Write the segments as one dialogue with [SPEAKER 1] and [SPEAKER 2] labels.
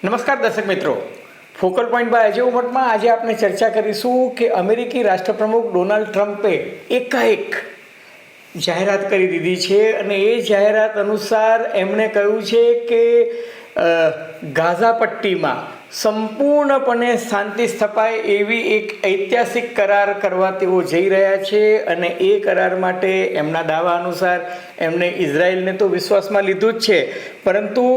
[SPEAKER 1] નમસ્કાર દર્શક મિત્રો, ફોકલ પોઈન્ટ બાય અજય ઉમટમાં આજે આપણે ચર્ચા કરીશું કે અમેરિકી રાષ્ટ્રપ્રમુખ ડોનાલ્ડ ટ્રમ્પે એકાએક જાહેરાત કરી દીધી છે અને એ જાહેરાત અનુસાર એમણે કહ્યું છે કે ગાઝા પટ્ટીમાં સંપૂર્ણપણે શાંતિ સ્થપાય એવી એક ઐતિહાસિક કરાર કરવા તેઓ જઈ રહ્યા છે અને એ કરાર માટે એમના દાવા અનુસાર એમણે ઇઝરાયલને તો વિશ્વાસમાં લીધું જ છે, પરંતુ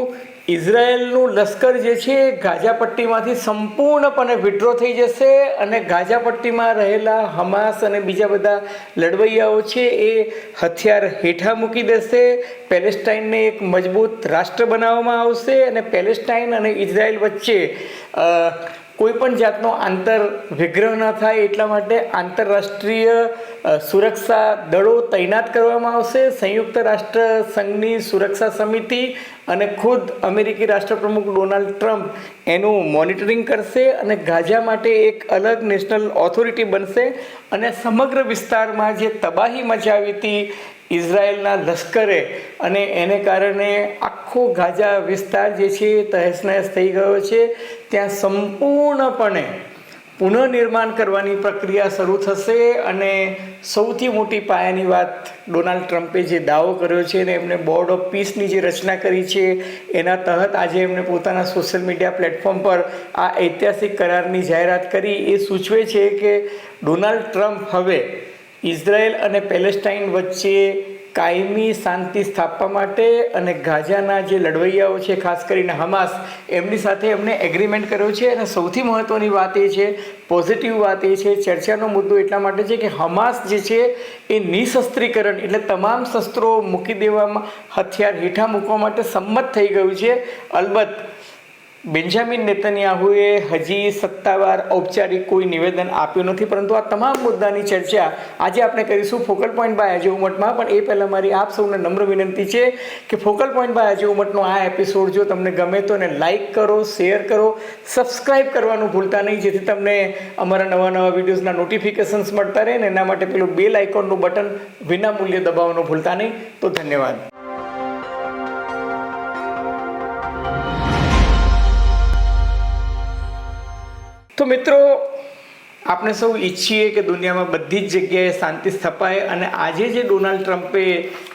[SPEAKER 1] ઇઝરાયલનું લશ્કર જે છે એ ગાઝા પટ્ટીમાંથી સંપૂર્ણપણે વિડ્રો થઈ જશે અને ગાઝા પટ્ટીમાં રહેલા હમાસ અને બીજા બધા લડવૈયાઓ છે એ હથિયાર હેઠા મૂકી દેશે. પેલેસ્ટાઈનને એક મજબૂત રાષ્ટ્ર બનાવવામાં આવશે અને પેલેસ્ટાઈન અને ઇઝરાયલ વચ્ચે કોઈ પણ જાતનો આંતર વિગ્રહ ન થાય એટલા માટે આંતરરાષ્ટ્રીય સુરક્ષા દળો તૈનાત કરવામાં આવશે. સંયુક્ત રાષ્ટ્ર સંઘની સુરક્ષા સમિતિ અને ખુદ અમેરિકી રાષ્ટ્રપ્રમુખ ડોનાલ્ડ ટ્રમ્પ એનું મોનિટરિંગ કરશે અને ગાઝા માટે એક અલગ નેશનલ ઓથોરિટી બનશે અને સમગ્ર વિસ્તારમાં જે તબાહી મચાવી હતી ઇઝરાયલના લશ્કરે અને એને કારણે આખો ગાઝા વિસ્તાર જે છે એ તહેસ નહેસ થઈ ગયો છે, ત્યાં સંપૂર્ણપણે પુનઃનિર્માણ કરવાની પ્રક્રિયા શરૂ થશે. અને સૌથી મોટી પાયાની વાત, ડોનાલ્ડ ટ્રમ્પે જે દાવો કર્યો છે અને એમણે બોર્ડ ઓફ પીસની જે રચના કરી છે એના તહત આજે એમણે પોતાના સોશિયલ મીડિયા પ્લેટફોર્મ પર આ ઐતિહાસિક કરારની જાહેરાત કરી. એ સૂચવે છે કે ડોનાલ્ડ ટ્રમ્પ હવે ઇઝરાયલ અને પેલેસ્ટાઈન વચ્ચે કાયમી શાંતિ સ્થાપવા માટે અને ગાઝાના જે લડવૈયાઓ છે, ખાસ કરીને હમાસ, એમની સાથે એમણે એગ્રીમેન્ટ કર્યો છે. અને સૌથી મહત્ત્વની વાત એ છે, પોઝિટિવ વાત એ છે, ચર્ચાનો મુદ્દો એટલા માટે છે કે હમાસ જે છે એ નિશસ્ત્રીકરણ એટલે તમામ શસ્ત્રો મૂકી દેવામાં, હથિયાર હેઠા મૂકવા માટે સંમત થઈ ગયું છે. અલબત્ત બેન્જામિન નેતન્યાહુએ હજી સત્તાવાર ઔપચારિક કોઈ નિવેદન આપ્યું નથી, પરંતુ આ તમામ મુદ્દાની ચર્ચા આજે આપણે કરીશું ફોકલ પોઈન્ટ બાય અજય ઉમટમાં. પણ એ પહેલાં મારી આપ સૌને નમ્ર વિનંતી છે કે ફોકલ પોઈન્ટ બાય અજય ઉમટનો આ એપિસોડ જો તમને ગમે તો એને લાઇક કરો, શેર કરો, સબસ્ક્રાઈબ કરવાનું ભૂલતા નહીં, જેથી તમને અમારા નવા નવા વિડીયોઝના નોટિફિકેશન્સ મળતા રહે ને એના માટે પેલું બેલ આઇકોનનું બટન વિનામૂલ્યે દબાવવાનું ભૂલતા નહીં. તો ધન્યવાદ. તો મિત્રો, આપણે સૌ ઈચ્છીએ કે દુનિયામાં બધી જ જગ્યાએ શાંતિ સ્થપાય અને આજે જે ડોનાલ્ડ ટ્રમ્પે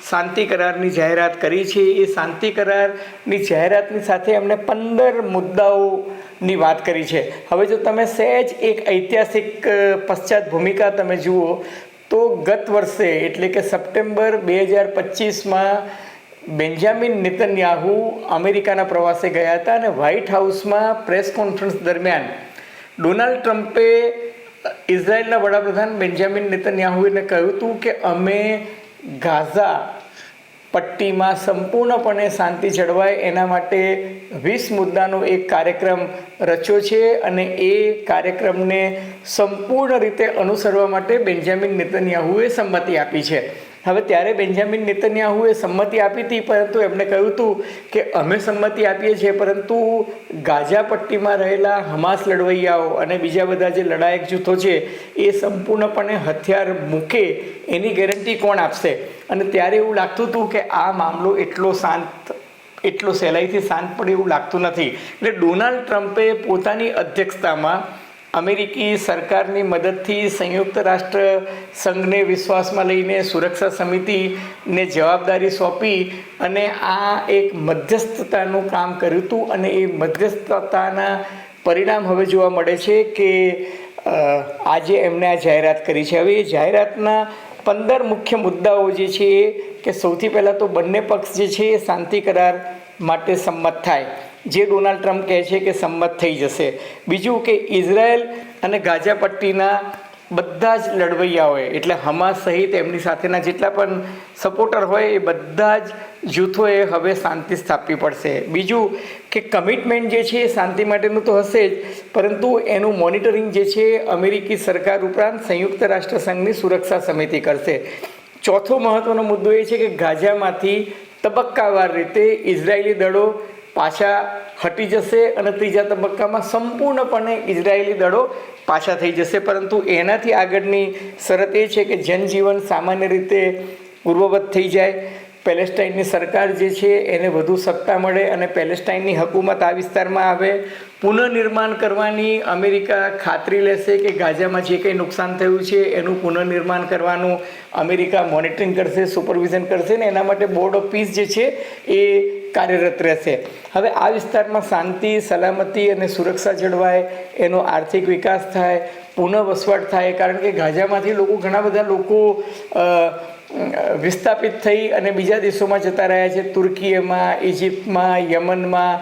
[SPEAKER 1] શાંતિ કરારની જાહેરાત કરી છે એ શાંતિ કરારની જાહેરાતની સાથે એમણે 15 મુદ્દાઓની વાત કરી છે. હવે જો તમે સહેજ એક ઐતિહાસિક પશ્ચાત ભૂમિકા તમે જુઓ તો ગત વર્ષે એટલે કે સપ્ટેમ્બર 2025માં બેન્જામિન નેતન્યાહુ અમેરિકાના પ્રવાસે ગયા હતા અને વ્હાઇટ હાઉસમાં પ્રેસ કોન્ફરન્સ દરમિયાન ડોનાલ્ડ ટ્રમ્પે ઇઝરાયલના વડાપ્રધાન બેન્જામિન નેતન્યાહુને કહ્યું હતું કે અમે ગાઝા પટ્ટીમાં સંપૂર્ણપણે શાંતિ જળવાય એના માટે 20 મુદ્દાનો એક કાર્યક્રમ રચ્યો છે અને એ કાર્યક્રમને સંપૂર્ણ રીતે અનુસરવા માટે બેન્જામિન નેતન્યાહુએ સંમતિ આપી છે. હવે ત્યારે બેન્જામિન નેતન્યાહુએ સંમતિ આપી હતી, પરંતુ એમણે કહ્યું હતું કે અમે સંમતિ આપીએ છીએ, પરંતુ ગાઝા પટ્ટીમાં રહેલા હમાસ લડવૈયાઓ અને બીજા બધા જે લડાયક જૂથો છે એ સંપૂર્ણપણે હથિયાર મૂકે એની ગેરંટી કોણ આપશે? અને ત્યારે એવું લાગતું હતું કે આ મામલો એટલો સહેલાઈથી શાંત પડે એવું લાગતું નથી. એટલે ડોનાલ્ડ ટ્રમ્પે પોતાની અધ્યક્ષતામાં અમેરિકી સરકારની મદદથી સંયુક્ત રાષ્ટ્ર સંઘને વિશ્વાસમાં લઈને સુરક્ષા સમિતિને જવાબદારી સોંપી અને આ એક મધ્યસ્થતાનું કામ કર્યું હતું અને એ મધ્યસ્થતાના પરિણામ હવે જોવા મળે છે કે આજે એમણે આ જાહેરાત કરી છે. હવે એ જાહેરાતના 15 મુખ્ય મુદ્દાઓ જે છે કે સૌથી પહેલાં તો બંને પક્ષ જે છે એ શાંતિ કરાર માટે સંમત થાય, જે ડોનાલ્ડ ટ્રમ્પ કહે છે કે સંમત થઈ જશે. બીજું કે ઇઝરાયલ અને ગાઝા પટ્ટીના બધા જ લડવૈયાઓએ એટલે હમાસ સહિત એમની સાથેના જેટલા પણ સપોર્ટર હોય એ બધા જ જૂથોએ હવે શાંતિ સ્થાપવી પડશે. બીજું કે કમિટમેન્ટ જે છે એ શાંતિ માટેનું તો હશે જ, પરંતુ એનું મોનિટરિંગ જે છે અમેરિકી સરકાર ઉપરાંત સંયુક્ત રાષ્ટ્ર સંઘની સુરક્ષા સમિતિ કરશે. ચોથો મહત્ત્વનો મુદ્દો એ છે કે ગાઝામાંથી તબક્કાવાર રીતે ઇઝરાયેલી દળો પાછા હટી જશે અને ત્રીજા તબક્કામાં સંપૂર્ણપણે ઇઝરાયેલી દળો પાછા થઈ જશે. પરંતુ એનાથી આગળની શરત એ છે કે જનજીવન સામાન્ય રીતે પૂર્વવત થઈ જાય. પેલેસ્ટાઈનની સરકાર જે છે એને વધુ સત્તા મળે અને પેલેસ્ટાઈનની હકૂમત આ વિસ્તારમાં આવે. પુનઃનિર્માણ કરવાની અમેરિકા ખાતરી લેશે કે ગાઝામાં જે કંઈ નુકસાન થયું છે એનું પુનઃનિર્માણ કરવાનું અમેરિકા મોનિટરિંગ કરશે, સુપરવિઝન કરશે ને એના માટે બોર્ડ ઓફ પીસ જે છે એ કાર્યરત રહેશે. હવે આ વિસ્તારમાં શાંતિ, સલામતી અને સુરક્ષા જળવાય, એનો આર્થિક વિકાસ થાય, પુનઃ વસવાટ થાય. કારણ કે ગાઝામાંથી ઘણા બધા લોકો વિસ્થાપિત થઈ અને બીજા દેશોમાં જતા રહ્યા છે, તુર્કીમાં, ઇજિપ્તમાં, યમનમાં,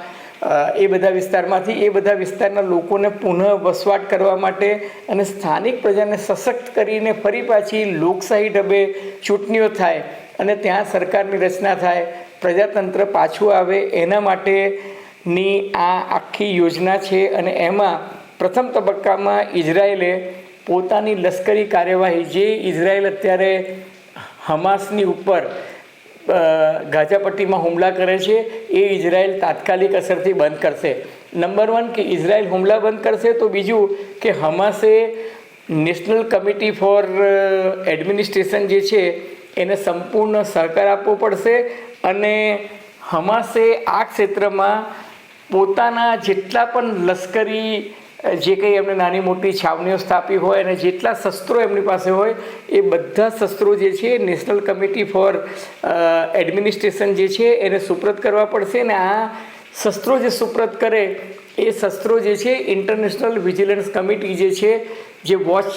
[SPEAKER 1] એ બધા વિસ્તારમાંથી. એ બધા વિસ્તારના લોકોને પુનઃ વસવાટ કરવા માટે અને સ્થાનિક પ્રજાને સશક્ત કરીને ફરી પાછી લોકશાહી ઢબે ચૂંટણીઓ થાય અને ત્યાં સરકારની રચના થાય, પ્રજાતંત્ર પાછું આવે, એના માટેની આ આખી યોજના છે. અને એમાં પ્રથમ તબક્કામાં ઇઝરાયેલે પોતાની લશ્કરી કાર્યવાહી, જે ઇઝરાયેલ અત્યારે હમાસની ઉપર ગાઝા પટ્ટીમાં હુમલા કરે છે, એ ઇઝરાયેલ તાત્કાલિક અસરથી બંધ કરશે. નંબર 1 કે ઇઝરાયેલ હુમલા બંધ કરશે, તો બીજું કે હમાસે નેશનલ કમિટી ફોર એડમિનિસ્ટ્રેશન જે છે એને સંપૂર્ણ સહકાર આપવો પડશે. અને હમાસે આ ક્ષેત્રમાં પોતાના જેટલા પણ લશ્કરી જે કંઈ એમને નાની મોટી છાવણીઓ સ્થાપી હોય અને જેટલા શસ્ત્રો એમની પાસે હોય એ બધા શસ્ત્રો જે છે નેશનલ કમિટી ફોર એડમિનિસ્ટ્રેશન જે છે એને સુપ્રત કરવા પડશે. ને આ શસ્ત્રો જે સુપ્રત કરે એ શસ્ત્રો જે છે ઇન્ટરનેશનલ વિજિલન્સ કમિટી જે છે, જે વોચ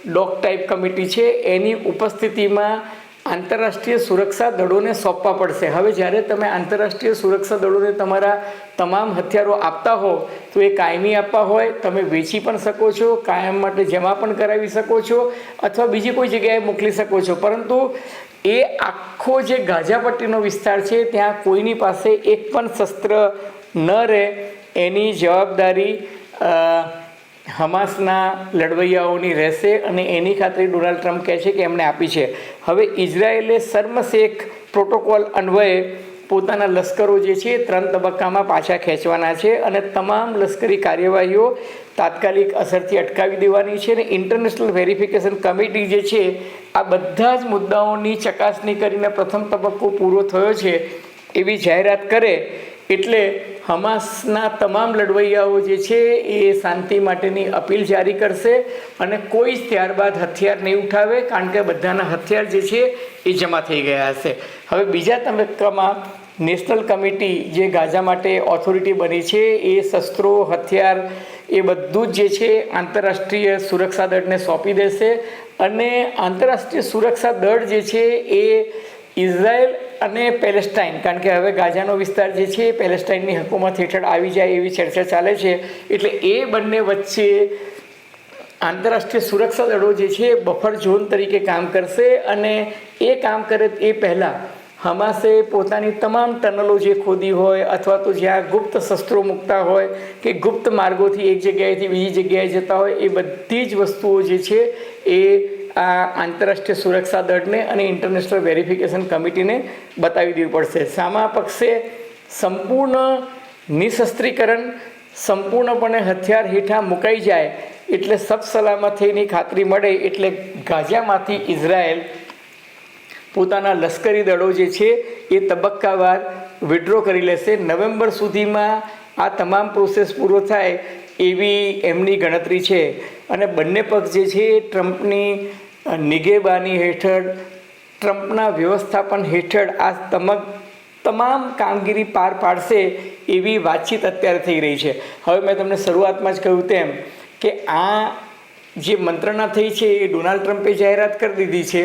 [SPEAKER 1] ડોગ ટાઈપ કમિટી છે, એની ઉપસ્થિતિમાં આંતરરાષ્ટ્રીય સુરક્ષા દળોને સોંપવા પડશે. હવે જ્યારે તમે આંતરરાષ્ટ્રીય સુરક્ષા દળોને તમારા તમામ હથિયારો આપતા હો તો એ કાયમી આપવા હોય, તમે વેચી પણ શકો છો, કાયમ માટે જમા પણ કરાવી શકો છો, અથવા બીજી કોઈ જગ્યાએ મોકલી શકો છો. પરંતુ એ આખો જે ગાઝા પટ્ટીનો વિસ્તાર છે ત્યાં કોઈની પાસે એક પણ શસ્ત્ર ન રહે, એની જવાબદારી હમાસના લડવૈયાઓની રહેશે. અને એની ખાતરી ડોનાલ્ડ ટ્રમ્પ કહે છે કે એમણે આપી છે. હવે ઇઝરાયેલે શર્મશેખ પ્રોટોકોલ અન્વયે પોતાના લશ્કરો જે છે 3 તબક્કામાં પાછા ખેંચવાના છે અને તમામ લશ્કરી કાર્યવાહીઓ તાત્કાલિક અસરથી અટકાવી દેવાની છે. અને ઇન્ટરનેશનલ વેરિફિકેશન કમિટી જે છે આ બધા જ મુદ્દાઓની ચકાસણી કરીને પ્રથમ તબક્કો પૂરો થયો છે એવી જાહેરાત કરે એટલે હમાસના તમામ લડવૈયાઓ જે છે એ શાંતિ માટેની અપીલ જારી કરશે અને કોઈ જ ત્યારબાદ હથિયાર નહીં ઉઠાવે, કારણ કે બધાના હથિયાર જે છે એ જમા થઈ ગયા હશે. હવે બીજા તબક્કામાં નેશનલ કમિટી જે ગાઝા માટે ઓથોરિટી બની છે એ શસ્ત્રો, હથિયાર એ બધું જ જે છે આંતરરાષ્ટ્રીય સુરક્ષા દળને સોંપી દેશે. અને આંતરરાષ્ટ્રીય સુરક્ષા દળ જે છે એ ઇઝરાયલ અને પેલેસ્ટાઈન, કારણ કે હવે ગાઝાનો વિસ્તાર જે છે પેલેસ્ટાઈનની હકૂમત હેઠળ આવી જાય એવી ચર્ચા ચાલે છે, એટલે એ બંને વચ્ચે આંતરરાષ્ટ્રીય સુરક્ષા દળો જે છે બફર ઝોન તરીકે કામ કરશે. અને એ કામ કરે એ પહેલાં હમાસે પોતાની તમામ ટનલો જે ખોદી હોય અથવા તો જ્યાં ગુપ્ત શસ્ત્રો મૂકતા હોય કે ગુપ્ત માર્ગોથી એક જગ્યાએથી બીજી જગ્યાએ જતા હોય, એ બધી જ વસ્તુઓ જે છે એ આ આંતરરાષ્ટ્રીય સુરક્ષા દળને અને ઇન્ટરનેશનલ વેરિફિકેશન કમિટીને બતાવી દેવું પડશે. સામા પક્ષે સંપૂર્ણ નિશસ્ત્રીકરણ, સંપૂર્ણપણે હથિયાર હેઠા મુકાઈ જાય એટલે સલામતીની ખાતરી મળે એટલે ગાઝામાંથી ઇઝરાયેલ પોતાના લશ્કરી દળો જે છે એ તબક્કાવાર વિડ્રો કરી લેશે. નવેમ્બર સુધીમાં આ તમામ પ્રોસેસ પૂરો થાય એવી એમની ગણતરી છે. અને બંને પક્ષ જે છે ટ્રમ્પની નિગેબાની હેઠળ, ટ્રમ્પના વ્યવસ્થાપન હેઠળ આ તમામ કામગીરી પાર પાડશે એવી વાતચીત અત્યારે થઈ રહી છે. હવે મેં તમને શરૂઆતમાં જ કહ્યું તેમ કે આ જે મંત્રણા થઈ છે એ ડોનાલ્ડ ટ્રમ્પે જાહેરાત કરી દીધી છે.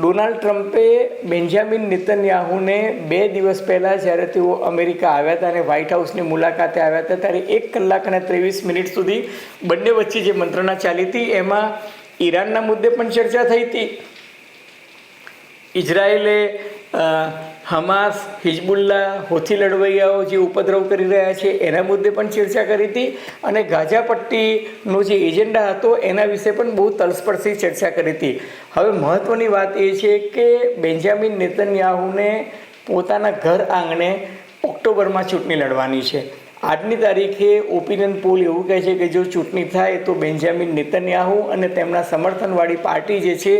[SPEAKER 1] ડોનાલ્ડ ટ્રમ્પે બેન્જામિન નેતન્યાહુને 2 દિવસ પહેલાં જ્યારે તેઓ અમેરિકા આવ્યા હતા અને વ્હાઇટ હાઉસની મુલાકાતે આવ્યા હતા ત્યારે 1 કલાક અને 23 મિનિટ સુધી બંને વચ્ચે જે મંત્રણા ચાલી હતી એમાં ઈરાનના મુદ્દે પણ ચર્ચા થઈ હતી. ઇઝરાયેલે હમાસ, હિઝબુલ્લા, હોથી લડવૈયાઓ જે ઉપદ્રવ કરી રહ્યા છે એના મુદ્દે પણ ચર્ચા કરી હતી. અને ગાઝા પટ્ટીનો જે એજન્ડા હતો એના વિશે પણ બહુ તલસ્પર્શી ચર્ચા કરી હતી. હવે મહત્ત્વની વાત એ છે કે બેન્જામિન નેતન્યાહુને પોતાના ઘર આંગણે ઓક્ટોબરમાં ચૂંટણી લડવાની છે. આજની તારીખે ઓપિનિયન પોલ એવું કહે છે કે જો ચૂંટણી થાય તો બેન્જામિન નેતન્યાહુ અને તેમના સમર્થનવાળી પાર્ટી જે છે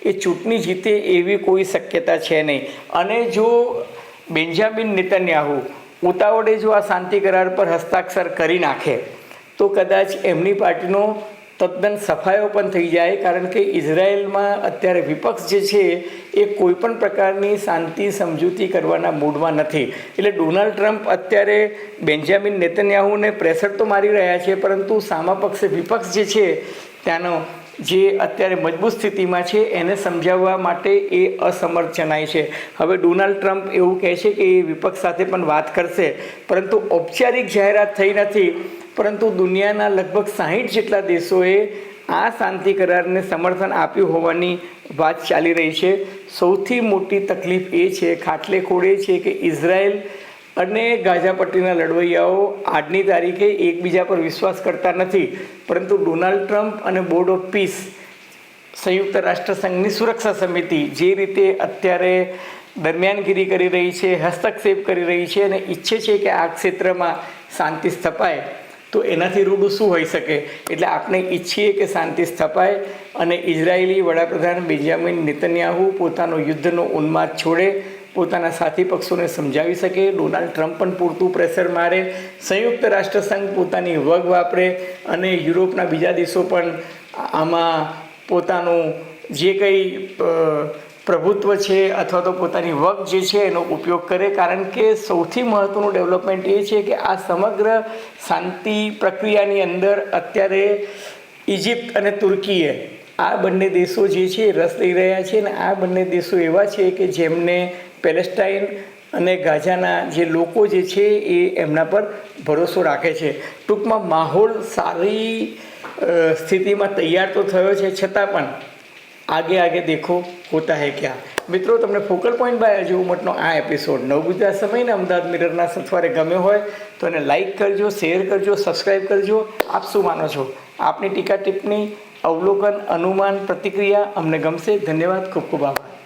[SPEAKER 1] એ ચૂંટણી જીતે એવી કોઈ શક્યતા છે નહીં. અને જો બેન્જામિન નેતન્યાહુ ઉતાવળે જો આ શાંતિ કરાર પર હસ્તાક્ષર કરી નાખે તો કદાચ એમની પાર્ટીનો તદ્દન સફાયો પણ થઈ જાય, કારણ કે ઇઝરાયેલમાં અત્યારે વિપક્ષ જે છે એ કોઈપણ પ્રકારની શાંતિ સમજૂતી કરવાના મૂડમાં નથી. એટલે ડોનાલ્ડ ટ્રમ્પ અત્યારે બેન્જામિન નેતન્યાહુને પ્રેશર તો મારી રહ્યા છે, પરંતુ સામા પક્ષે વિપક્ષ જે છે ત્યાંનો જે અત્યારે મજબૂત સ્થિતિમાં છે એને સમજાવવા માટે એ અસમર્થ જણાય છે. હવે ડોનાલ્ડ ટ્રમ્પ એવું કહે છે કે એ વિપક્ષ સાથે પણ વાત કરશે, પરંતુ ઔપચારિક જાહેરાત થઈ નથી. પરંતુ દુનિયાના લગભગ 60 જેટલા દેશોએ આ શાંતિ કરારને સમર્થન આપ્યું હોવાની વાત ચાલી રહી છે. સૌથી મોટી તકલીફ એ છે, ખાટલે ખોળે છે કે ઇઝરાયલ અને ગાઝા પટ્ટીના લડવૈયાઓ આજની તારીખે એકબીજા પર વિશ્વાસ કરતા નથી, પરંતુ ડોનાલ્ડ ટ્રમ્પ અને બોર્ડ ઓફ પીસ, સંયુક્ત રાષ્ટ્રસંઘની સુરક્ષા સમિતિ જે રીતે અત્યારે દરમિયાનગીરી કરી રહી છે, હસ્તક્ષેપ કરી રહી છે અને ઈચ્છે છે કે આ ક્ષેત્રમાં શાંતિ સ્થપાય, તો એનાથી રૂડું શું હોઈ શકે. એટલે આપણે ઈચ્છીએ કે શાંતિ સ્થપાય અને ઇઝરાયેલી વડાપ્રધાન બેન્જામિન નેતન્યાહુ પોતાનો યુદ્ધનો ઉન્માદ છોડે, પોતાના સાથી પક્ષોને સમજાવી શકે, ડોનાલ્ડ ટ્રમ્પ પણ પૂરતું પ્રેશર મારે, સંયુક્ત રાષ્ટ્રસંઘ પોતાની વગ વાપરે અને યુરોપના બીજા દેશો પણ આમાં પોતાનું જે કંઈ પ્રભુત્વ છે અથવા તો પોતાની વગ જે છે એનો ઉપયોગ કરે. કારણ કે સૌથી મહત્ત્વનું ડેવલપમેન્ટ એ છે કે આ સમગ્ર શાંતિ પ્રક્રિયાની અંદર અત્યારે ઇજિપ્ત અને તુર્કીએ આ બંને દેશો જે છે રસ લઈ રહ્યા છે અને આ બંને દેશો એવા છે કે જેમને પેલેસ્ટાઈન અને ગાઝાના જે લોકો જે છે એ એમના પર ભરોસો રાખે છે. ટૂંકમાં માહોલ સારી સ્થિતિમાં તૈયાર તો થયો છે, છતાં પણ આગે દેખો હોતા હૈ ક્યાં. મિત્રો, તમને ફોકલ પોઈન્ટ બાય અજય ઉમટનો આ એપિસોડ 9 ગુજરાત સમયના અમદાવાદ મિરરના સથવારે ગમ્યો હોય તો એને લાઇક કરજો, શેર કરજો, સબસ્ક્રાઈબ કરજો. આપ શું માનો છો? આપની ટીકા ટિપ્પણી, અવલોકન, અનુમાન, પ્રતિક્રિયા અમને ગમશે. ધન્યવાદ, ખૂબ ખૂબ આભાર.